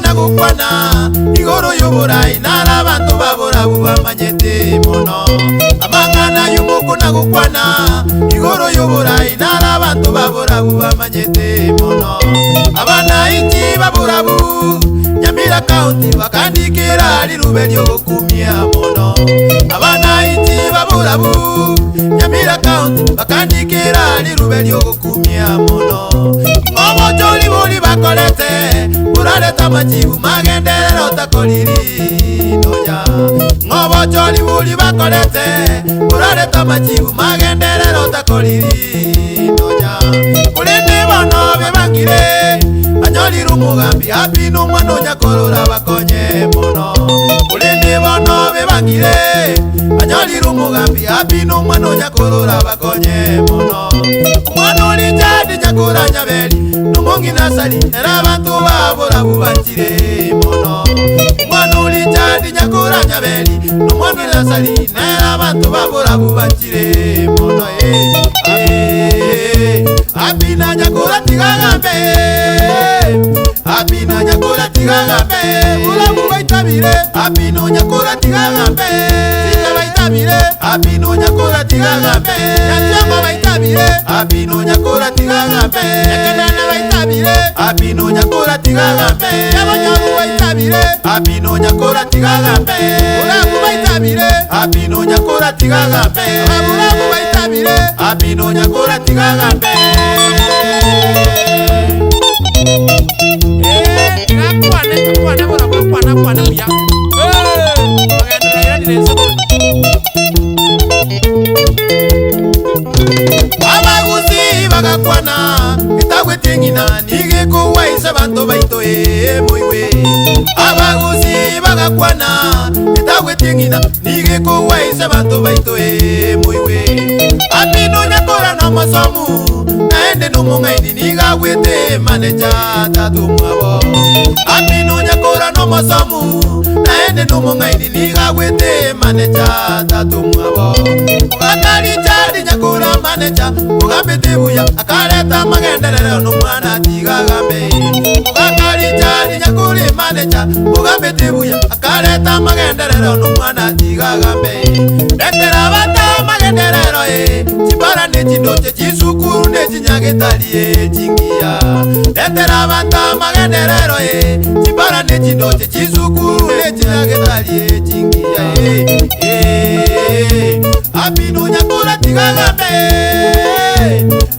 na gukwana igoro y'uburai nara abantu babura bubamanyete mono amangana y'umuku na gukwana igoro y'uburai nara abantu babura bubamanyete mono abana iki babura bu Nyamira County bakandikira lirube lyokumya mono abana iki babura bu Nyamira County bakandikira lirube lyokumya mono ngobo joli boli bakolete buraleta majibu magenderero takoliri noya ngobo joli boli bakolete buraleta majibu magenderero takoliri noya kulinde bano bebangire anyoli rumugambi apino mwana nyakorora bakonye mono kulinde bano bebangire anyoli rumugambi apino mwana nyakorora bakonye mono mwana oli jadi nyakora nyabeli numongi nasali era abantu babura bubakire mono mwana oli jadi nyakora nyabeli numongi nasali era abantu babura bubakire mono apina nyakora tigagambe apina nyakora tigagambe bulabu baitabire apino nyakora tigagambe sita baitabire apino nyakora tigagambe nyambo baitabire apino nyakora tigagambe yakana baitabire apino nyakora tigagambe yabanyaru baitabire apino nyakora tigagambe bulabu baitabire apino nyakora tigagambe bulabu baitabire apino nyakora tigagambe abaguzi bagakwana itagwetingina nige kuwaisa bantu baito moiwe abaguzi bagakwana itagwetingina nige kuwaisa bantu baito moiwe apino nyakora no masomu naende no mungaidi niga wete manager tatu mwabo apino nyakora no masomu naende no mungaidi niga wete manager tatu mwabo akali jadi nyakora manager ugambe tebuya akaleta magenderero no mwana tigagambe akali jadi nyakora manager ugambe tebuya akaleta magenderero no mwana tigagambe endera bata magenderero chibara nechidoche chisukuru nechinyagetaliye chingia endera bata magenderero chibara nechidoche chisukuru nechinyagetaliye chingia apino nyakora tigagambe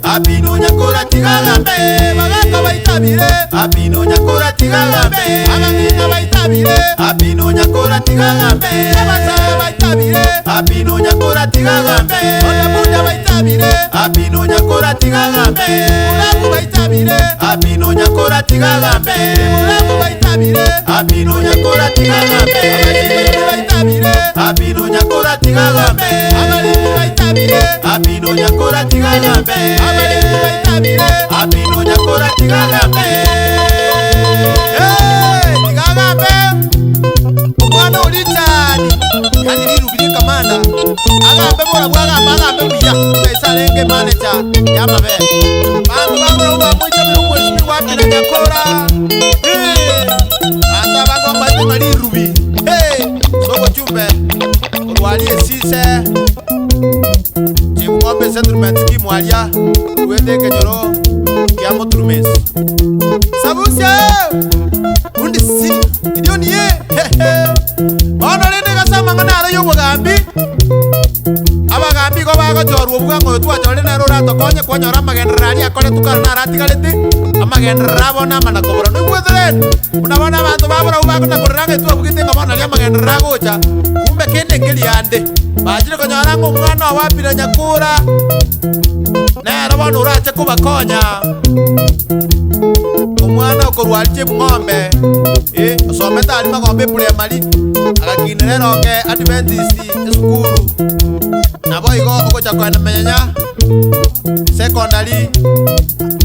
apino nyakora tigagambe bagaka baitabire apino nyakora tigagambe abangina baitabire apino nyakora tigagambe abasa baitabire apino nyakora tigagambe odabuda baitabire apino nyakora tigagambe ulabu baitabire apino nyakora tigagambe ulabu baitabire apino nyakora tigagambe baitabire apino nyakora tigagambe abalimu baitabire apino nyakora tigagambe abalimu baitabire apino nyakora tigagambe tigagambe mwana olitani kandi lirubiri kamanda agambe bora bwagamba agambe buya besalenge manager yamabe bantu babura ubamwica birungo isimi wapina nyakora anda bagomba tuna lirubi sobo chumbe urwalie sise ngombe settlement scheme walia uende kenyoro ya motrumes sabusia undi si ndio niye ona lende gasama ngana yo bugambi abagambi ko baga jorwo bugango twajole na rora to konye kwanyora magenderari akole tukana na ratigalete amagendera bona mana kobora no gwethren unabona abantu babura ubago na koranga tu abugite ngamana ya magendera gocha kumbe kende ngeli ande bajire konyora ngo mwana wapira nyakura na rabona urache kubakonya umwana ukorwalije ngombe osometa ali magombe primary agakinere ronge Adventist school nabo igo ogocha kwa menya secondary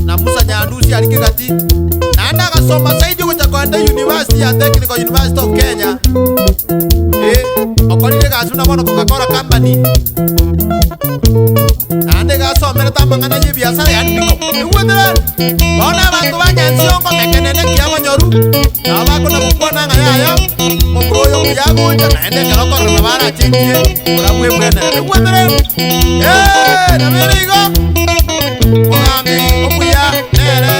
na Musa Nyandusi alikigati naenda gasoma saidi ogocha kwa university ya Technical University of Kenya okorire gasuna bono Coca-Cola company ande gasomere tamangana ye biashara ya ndiko igwetera bona abantu banyansiongo mekenene kiagonyoru abakona gukwana ngaya mokroyo kuyagonja naende karoko na bara chinjie urabwe bwena igwetera na merigo Ogambi okuya nere